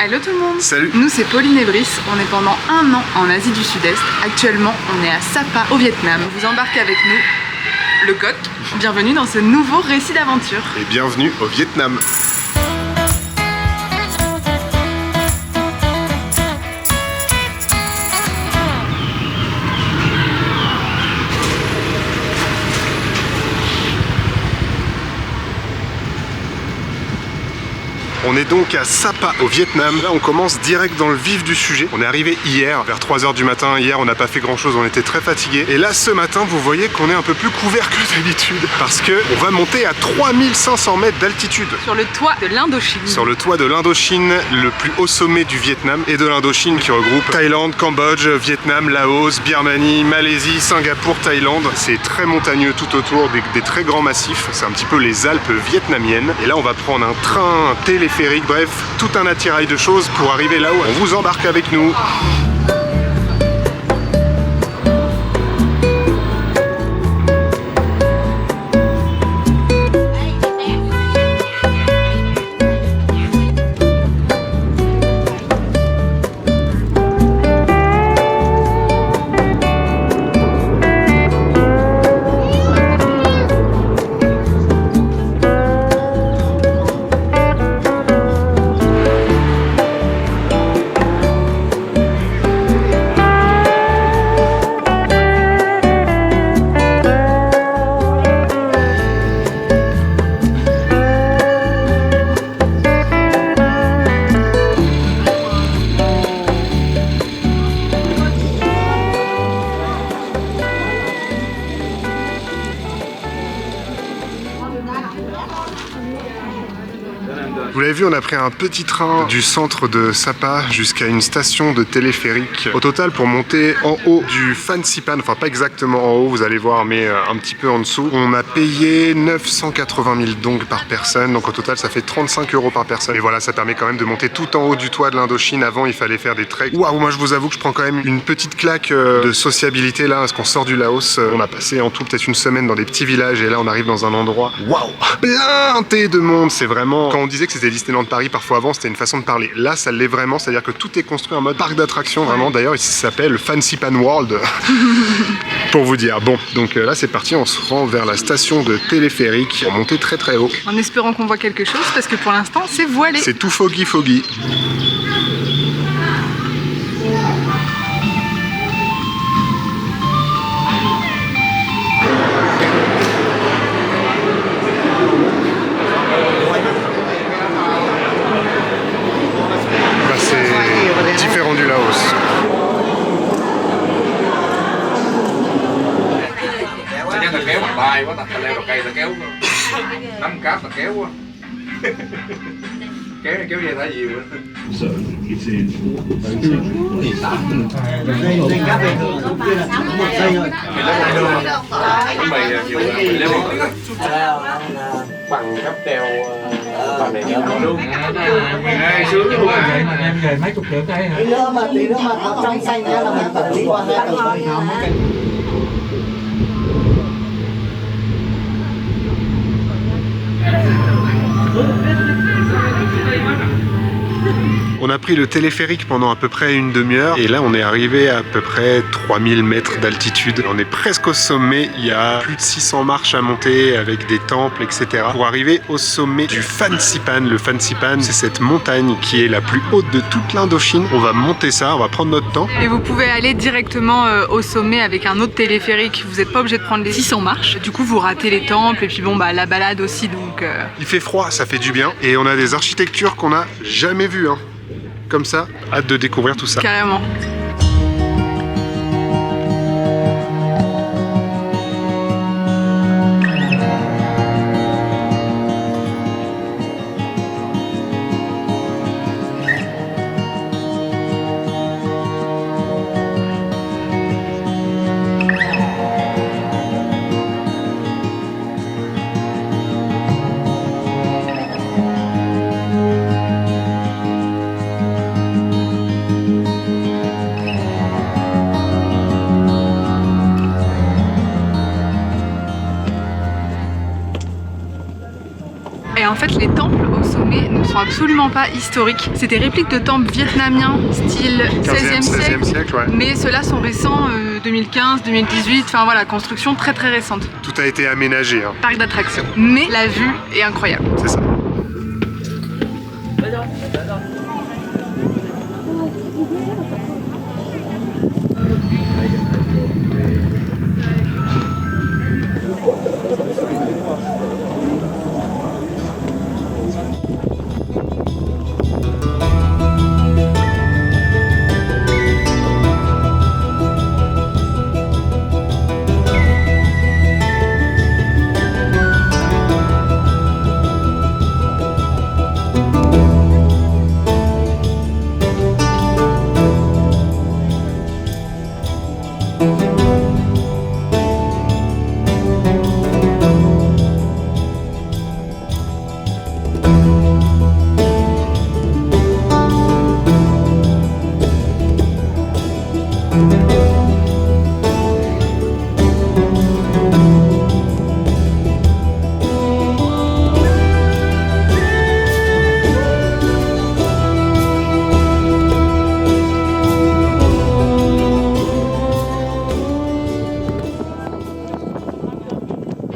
Hello tout le monde. Salut. Nous c'est Pauline et Brice, on est pendant 1 an en Asie du Sud-Est. Actuellement on est à Sapa au Vietnam. Vous embarquez avec nous, le coq. Bienvenue dans ce nouveau récit d'aventure. Et bienvenue au Vietnam. On est donc à Sapa au Vietnam. Là on commence direct dans le vif du sujet. On est arrivé hier vers 3 h du matin. Hier on n'a pas fait grand chose, on était très fatigués. Et là ce matin vous voyez qu'on est un peu plus couvert que d'habitude. Parce que on va monter à 3500 mètres d'altitude. Sur le toit de l'Indochine. Sur le toit de l'Indochine, le plus haut sommet du Vietnam et de l'Indochine qui regroupe Thaïlande, Cambodge, Vietnam, Laos, Birmanie, Malaisie, Singapour, Thaïlande. C'est très montagneux tout autour, des très grands massifs. C'est un petit peu les Alpes vietnamiennes. Et là on va prendre un train, un téléphérique, bref, tout un attirail de choses pour arriver là-haut. On vous embarque avec nous. Vous l'avez vu, on a pris un petit train du centre de Sapa jusqu'à une station de téléphérique. Au total, pour monter en haut du Phan Xipan, enfin pas exactement en haut, vous allez voir, mais un petit peu en dessous, on a payé 980 000 dong par personne. Donc au total, ça fait 35 € par personne. Et voilà, ça permet quand même de monter tout en haut du toit de l'Indochine. Avant, il fallait faire des treks. Waouh, moi je vous avoue que je prends quand même une petite claque de sociabilité là, parce qu'on sort du Laos. On a passé en tout peut-être une semaine dans des petits villages et là, on arrive dans un endroit, waouh, blindé de monde. C'est vraiment, quand on disait que c'était Disneyland Paris parfois avant, c'était une façon de parler. Là, ça l'est vraiment, c'est-à-dire que tout est construit en mode parc d'attractions, vraiment. D'ailleurs, ici, ça s'appelle Phan Xipan World, pour vous dire. Bon, donc là, c'est parti, on se rend vers la station de téléphérique, on montait très très haut. En espérant qu'on voit quelque chose, parce que pour l'instant, c'est voilé. C'est tout foggy foggy. Différent du Laos. Kéo bằng bài quá, ta leo đầu cây ta kéo nắm cáp ta kéo quá. Kéo dây thả diều. Dây cáp này cũng kia là chỉ có 1 giây thôi. Bằng cáp treo bằng này kéo luôn. Sướng luôn vậy mà em về mấy chục triệu cây hả? Tí nữa mà có trong xanh nhá là mình phải đi qua 2 tầng. On a pris le téléphérique pendant à peu près une demi-heure et là on est arrivé à peu près 3000 mètres d'altitude. On est presque au sommet, il y a plus de 600 marches à monter avec des temples, etc. pour arriver au sommet du Phan Xipan. Le Phan Xipan, c'est cette montagne qui est la plus haute de toute l'Indochine. On va monter ça, on va prendre notre temps. Et vous pouvez aller directement au sommet avec un autre téléphérique. Vous n'êtes pas obligé de prendre les 600 marches. Du coup, vous ratez les temples et puis bon, bah la balade aussi. Donc Il fait froid, ça fait du bien. Et on a des architectures qu'on n'a jamais vues. Hein. Comme ça, hâte de découvrir tout ça. Carrément. en fait, les temples au sommet ne sont absolument pas historiques. C'est des répliques de temples vietnamiens, style 16e siècle, ouais. Mais ceux-là sont récents, 2015, 2018, enfin voilà, construction très très récente. Tout a été aménagé. Hein. Parc d'attractions. Mais la vue est incroyable. C'est ça.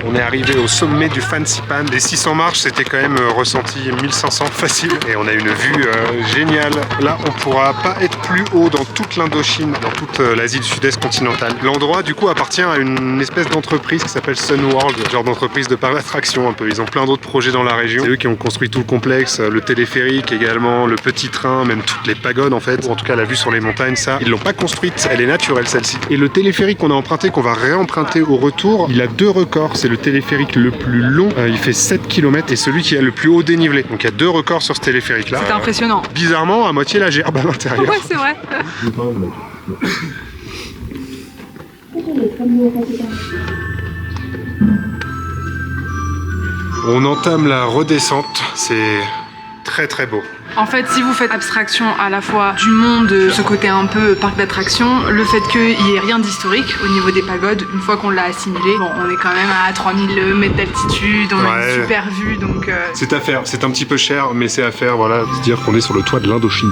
On est arrivé au sommet du Fansipan. Les 600 marches, c'était quand même ressenti 1500 facile. Et on a une vue géniale. Là, on pourra pas être plus haut dans toute l'Indochine, dans toute l'Asie du Sud-Est continentale. L'endroit, du coup, appartient à une espèce d'entreprise qui s'appelle Sunworld, genre d'entreprise de parc d'attraction un peu. Ils ont plein d'autres projets dans la région. C'est eux qui ont construit tout le complexe, le téléphérique également, le petit train, même toutes les pagodes en fait. Ou en tout cas, la vue sur les montagnes, ça, ils l'ont pas construite. Elle est naturelle celle-ci. Et le téléphérique qu'on a emprunté, qu'on va réemprunter au retour, il a 2 records. C'est le téléphérique le plus long, il fait 7 km et celui qui a le plus haut dénivelé. Donc il y a 2 records sur ce téléphérique là. C'est impressionnant. Bizarrement, à moitié la gerbe à l'intérieur. Ouais, c'est vrai. On entame la redescente, c'est très très beau. En fait, si vous faites abstraction à la fois du monde, de ce côté un peu parc d'attraction, le fait qu'il n'y ait rien d'historique au niveau des pagodes, une fois qu'on l'a assimilé, bon, on est quand même à 3000 mètres d'altitude, on a une super vue, donc... C'est à faire, c'est un petit peu cher, mais c'est à faire, voilà, se dire qu'on est sur le toit de l'Indochine.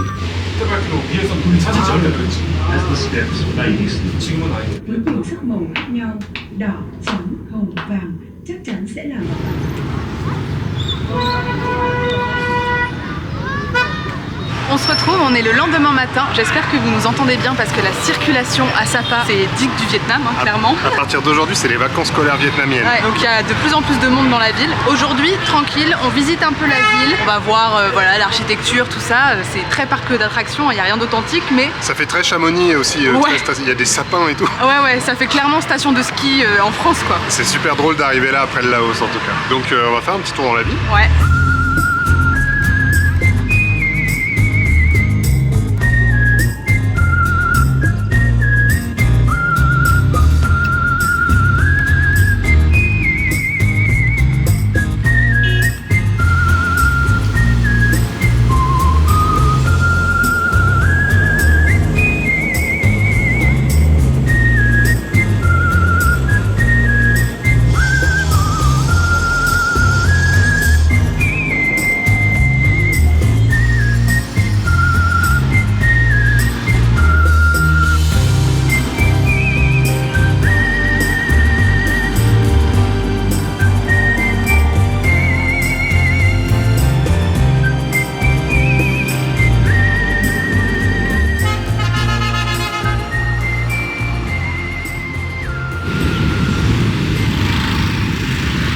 On se retrouve, on est le lendemain matin. J'espère que vous nous entendez bien parce que la circulation à Sapa, c'est digne du Vietnam, hein, clairement. À partir d'aujourd'hui, c'est les vacances scolaires vietnamiennes. Ouais, donc il y a de plus en plus de monde dans la ville. Aujourd'hui, tranquille, on visite un peu la ville. On va voir voilà, l'architecture, tout ça. C'est très parc d'attractions, il n'y a rien d'authentique, mais... Ça fait très Chamonix aussi, il y a des sapins et tout. Ouais, ça fait clairement station de ski en France, quoi. C'est super drôle d'arriver là après le Laos, en tout cas. Donc on va faire un petit tour dans la ville. Ouais.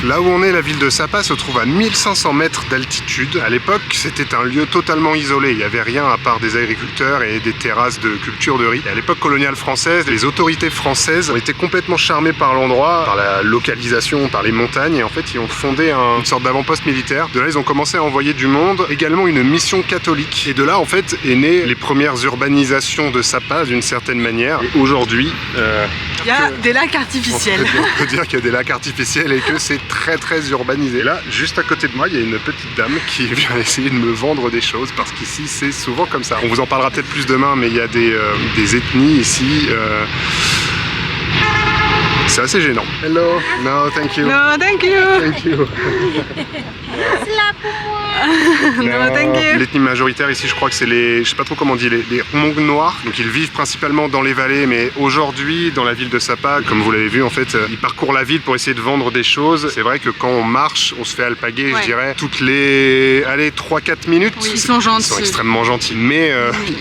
Là où on est, la ville de Sapa se trouve à 1500 mètres d'altitude. À l'époque, c'était un lieu totalement isolé. Il n'y avait rien à part des agriculteurs et des terrasses de culture de riz. Et à l'époque coloniale française, les autorités françaises ont été complètement charmées par l'endroit, par la localisation, par les montagnes. Et en fait, ils ont fondé une sorte d'avant-poste militaire. De là, ils ont commencé à envoyer du monde. Également une mission catholique. Et de là, en fait, est née les premières urbanisations de Sapa, d'une certaine manière. Et aujourd'hui... il y a des lacs artificiels. On peut dire qu'il y a des lacs artificiels et que c'est très urbanisé. Et là, juste à côté de moi, il y a une petite dame qui vient essayer de me vendre des choses parce qu'ici, c'est souvent comme ça. On vous en parlera peut-être plus demain, mais il y a des ethnies ici. C'est assez gênant. Hello. No, thank you. No, thank you. Thank you. No, thank you. L'ethnie majoritaire ici, je crois que c'est les, je sais pas trop comment on dit, les Hmong noirs. Donc ils vivent principalement dans les vallées, mais aujourd'hui, dans la ville de Sapa, comme vous l'avez vu, en fait, ils parcourent la ville pour essayer de vendre des choses. C'est vrai que quand on marche, on se fait alpaguer, Ouais. je dirais, toutes les, allez, 3-4 minutes. Oui, ils sont gentils. Ils sont extrêmement gentils, mais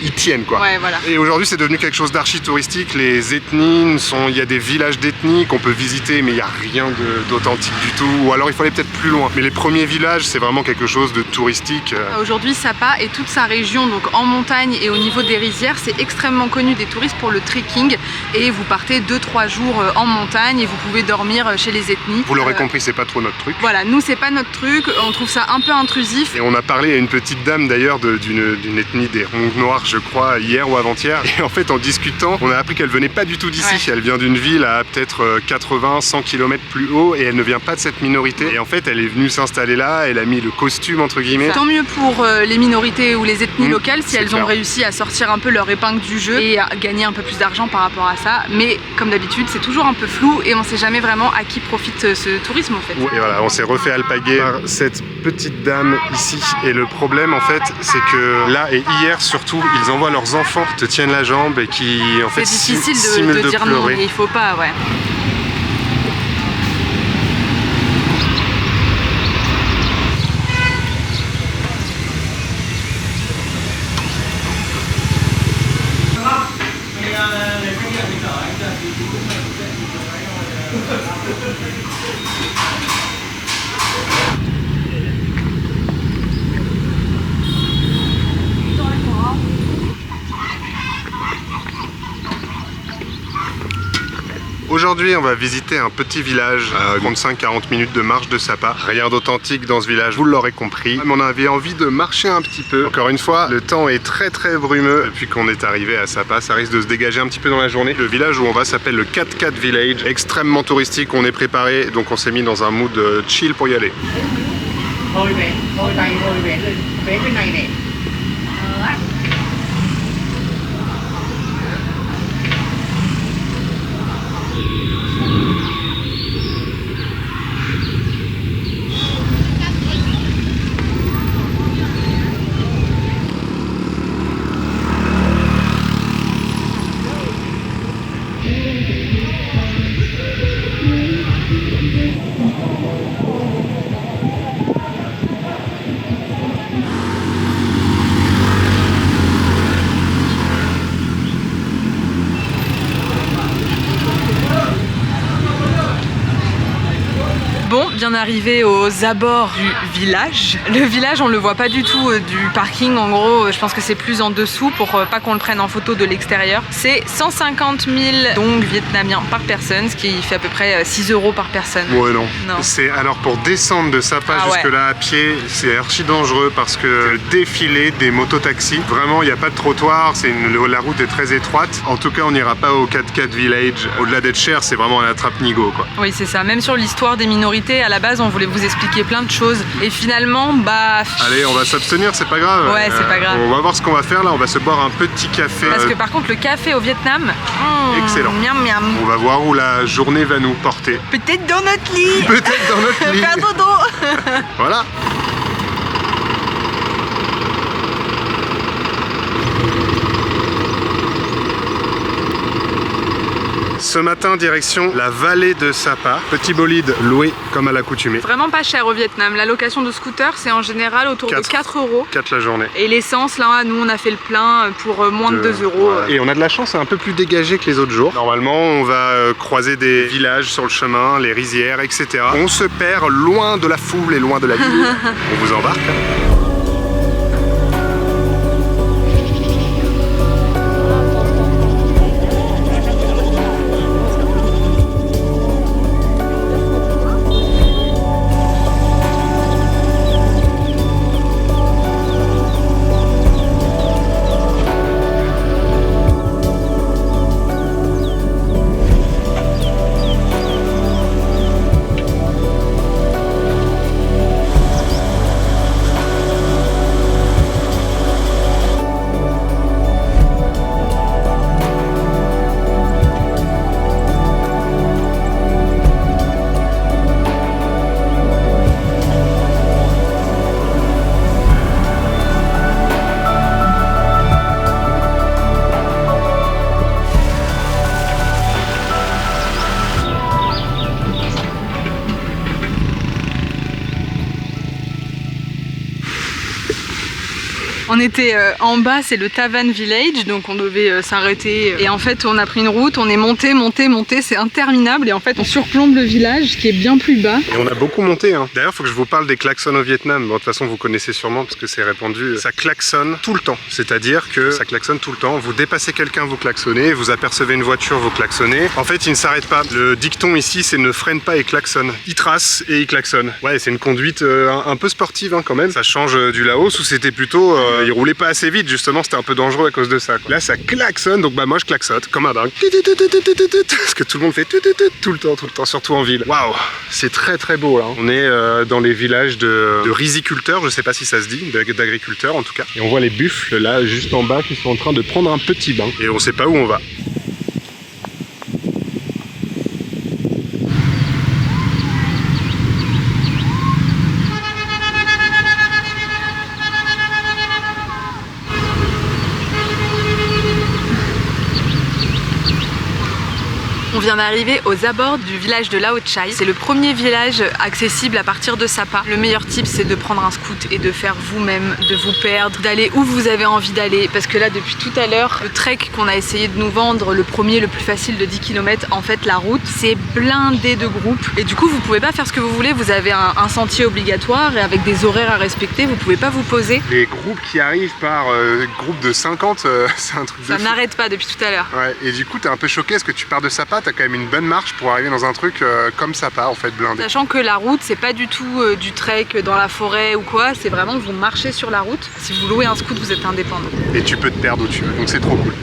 ils tiennent quoi. Ouais, voilà. Et aujourd'hui, c'est devenu quelque chose d'archi touristique. Les ethnies sont, il y a des villages d'ethnies qu'on peut visiter, mais il n'y a rien d'authentique du tout. Ou alors il faut aller peut-être plus loin. Mais les premiers villages, c'est vraiment quelque chose de touristique. Aujourd'hui, Sapa et toute sa région, donc en montagne et au niveau des rizières, c'est extrêmement connu des touristes pour le trekking. Et vous partez 2-3 jours en montagne et vous pouvez dormir chez les ethnies. Vous l'aurez compris, c'est pas trop notre truc. Voilà, nous c'est pas notre truc, on trouve ça un peu intrusif. Et on a parlé à une petite dame d'ailleurs d'une ethnie des Hmong noirs, je crois, hier ou avant-hier. Et en fait, en discutant, on a appris qu'elle venait pas du tout d'ici. Ouais. Elle vient d'une ville à peut-être 80-100 km plus haut et elle ne vient pas de cette minorité. Et en fait, elle est venue s'installer là, elle a mis le costume entre guillemets. Tant mieux pour les minorités ou les ethnies locales si c'est elles clair. ont réussi à sortir un peu leur épingle du jeu et à gagner un peu plus d'argent par rapport à ça. Mais comme d'habitude, c'est toujours un peu flou et on sait jamais vraiment à qui profite ce tourisme en fait. Et voilà, on s'est refait alpaguer par cette petite dame ici. Et le problème en fait, c'est que là et hier surtout, ils envoient leurs enfants qui te tiennent la jambe et qui en fait C'est difficile simulent de dire non, pleurer. mais il faut pas, ouais. Aujourd'hui, on va visiter un petit village à 35-40 minutes de marche de Sapa. Rien d'authentique dans ce village, vous l'aurez compris. Mais on avait envie de marcher un petit peu. Encore une fois, le temps est très brumeux depuis qu'on est arrivé à Sapa. Ça risque de se dégager un petit peu dans la journée. Le village où on va s'appelle le 4-4 Village. Extrêmement touristique, on est préparé. Donc on s'est mis dans un mood chill pour y aller. Thôi về, thôi đây, thôi về bên này này. Bon, bien arrivé aux abords du village. Le village, on le voit pas du tout du parking. En gros, je pense que c'est plus en dessous pour pas qu'on le prenne en photo de l'extérieur. C'est 150 000 dong vietnamiens par personne, ce qui fait à peu près 6 € par personne. Ouais, non. Non. C'est alors pour descendre de Sapa Ah ouais. jusque là à pied, c'est archi dangereux parce que le défilé des mototaxis, vraiment il n'y a pas de trottoir, la route est très étroite. En tout cas, on n'ira pas au 4-4 Village. Au-delà d'être cher, c'est vraiment un attrape-nigo quoi. Oui, c'est ça. Même sur l'histoire des minorités, à la base, on voulait vous expliquer plein de choses. Et finalement, bah... Allez, on va s'abstenir, c'est pas grave. Ouais, c'est pas grave. On va voir ce qu'on va faire là, on va se boire un petit café. Parce que par contre, le café au Vietnam... Excellent. Miam miam. On va voir où la journée va nous porter. Peut-être dans notre lit. Peut-être dans notre lit. Faire dodo. Voilà. Ce matin, direction la vallée de Sapa. Petit bolide loué comme à l'accoutumée. Vraiment pas cher au Vietnam. La location de scooter, c'est en général autour de 4 €. 4 la journée. Et l'essence, là, nous, on a fait le plein pour moins de 2 €. Voilà. Et on a de la chance, c'est un peu plus dégagé que les autres jours. Normalement, on va croiser des villages sur le chemin, les rizières, etc. On se perd loin de la foule et loin de la ville. On vous embarque. On était en bas, c'est le Tavan Village, donc on devait s'arrêter. Et en fait, on a pris une route, on est monté, c'est interminable. Et en fait, on surplombe le village qui est bien plus bas. Et on a beaucoup monté, hein. D'ailleurs, il faut que je vous parle des klaxons au Vietnam. Bon, de toute façon, vous connaissez sûrement parce que c'est répandu. Ça klaxonne tout le temps. C'est-à-dire que ça klaxonne tout le temps. Vous dépassez quelqu'un, vous klaxonnez. Vous apercevez une voiture, vous klaxonnez. En fait, il ne s'arrête pas. Le dicton ici, c'est ne freine pas et klaxonne. Il trace et il klaxonne. Ouais, c'est une conduite un peu sportive, hein, quand même. Ça change du Laos où c'était plutôt... il roulait pas assez vite, justement. C'était un peu dangereux à cause de ça, quoi. Là, ça klaxonne. Donc, bah, moi, je klaxonne comme un dingue. Parce que tout le monde fait tout le temps, surtout en ville. Waouh, c'est très très beau là. On est dans les villages de riziculteurs, je sais pas si ça se dit, d'agriculteurs en tout cas. Et on voit les buffles là juste en bas qui sont en train de prendre un petit bain. Et on sait pas où on va. On vient d'arriver aux abords du village de Lao Chai. C'est le premier village accessible à partir de Sapa. Le meilleur tip, c'est de prendre un scoot et de faire vous-même, de vous perdre, d'aller où vous avez envie d'aller. Parce que là, depuis tout à l'heure, le trek qu'on a essayé de nous vendre, le premier, le plus facile de 10 km, en fait, la route, c'est blindé de groupes. Et du coup, vous pouvez pas faire ce que vous voulez. Vous avez un sentier obligatoire et avec des horaires à respecter, vous pouvez pas vous poser. Les groupes qui arrivent par groupe de 50, c'est un truc de Ça fou. n'arrête pas depuis tout à l'heure. Ouais, et du coup, t'es un peu choqué parce que tu pars de Sapa, t'as quand même une bonne marche pour arriver dans un truc comme Sapa, en fait, blindé. Sachant que la route, c'est pas du tout du trek dans la forêt ou quoi, c'est vraiment vous marchez sur la route. Si vous louez un scoot, vous êtes indépendant. Et tu peux te perdre où tu veux, donc c'est trop cool.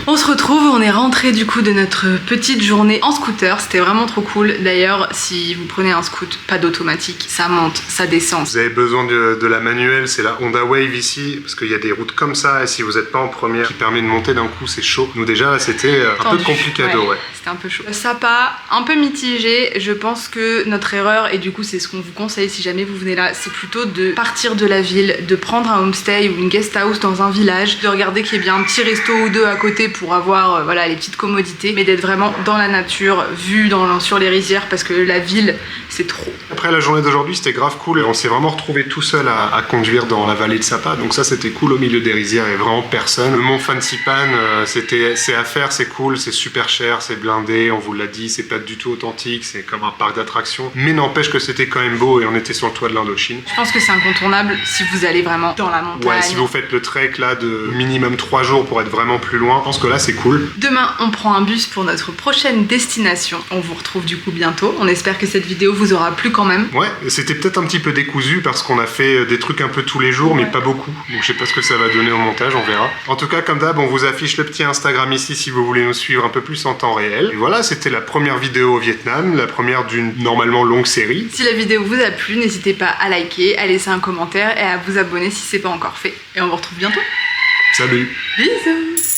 On se retrouve, on est rentré du coup de notre petite journée en scooter, c'était vraiment trop cool. D'ailleurs, si vous prenez un scoot, pas d'automatique, ça monte, ça descend. Vous avez besoin de la manuelle, c'est la Honda Wave ici, parce qu'il y a des routes comme ça, et si vous n'êtes pas en première, qui permet de monter d'un coup, c'est chaud. Nous déjà, là, c'était un peu complicado, ouais. C'était un peu chaud. Sapa, un peu mitigé, je pense que notre erreur, et du coup c'est ce qu'on vous conseille si jamais vous venez là, c'est plutôt de partir de la ville, de prendre un homestay ou une guest house dans un village, de regarder qu'il y ait bien un petit resto ou deux à côté pour avoir voilà, les petites commodités, mais d'être vraiment dans la nature, vu sur les rizières, parce que la ville, c'est trop. Après la journée d'aujourd'hui, c'était grave cool. On s'est vraiment retrouvé tout seul à conduire dans la vallée de Sapa, donc ça c'était cool au milieu des rizières et vraiment personne. Le mont Fansipan, c'est à faire, c'est cool, c'est super cher, c'est blindé, on vous l'a dit, c'est pas du tout authentique, c'est comme un parc d'attractions, mais n'empêche que c'était quand même beau et on était sur le toit de l'Indochine. Je pense que c'est incontournable si vous allez vraiment dans la montagne. Ouais, si vous faites le trek là de minimum 3 jours pour être vraiment plus loin, je pense que là c'est cool. Demain, on prend un bus pour notre prochaine destination. On vous retrouve du coup bientôt. On espère que cette vidéo vous aura plu quand même. Ouais, c'était peut-être un petit peu décousu parce qu'on a fait des trucs un peu tous les jours, mais pas beaucoup. Donc je sais pas ce que ça va donner au montage, on verra. En tout cas, comme d'hab, on vous affiche le petit Instagram ici si vous voulez nous suivre un peu plus en temps réel. Et voilà, c'était la première vidéo au Vietnam, la première d'une normalement longue série. Si la vidéo vous a plu, n'hésitez pas à liker, à laisser un commentaire et à vous abonner si c'est pas encore fait. Et on vous retrouve bientôt. Salut! Bisous!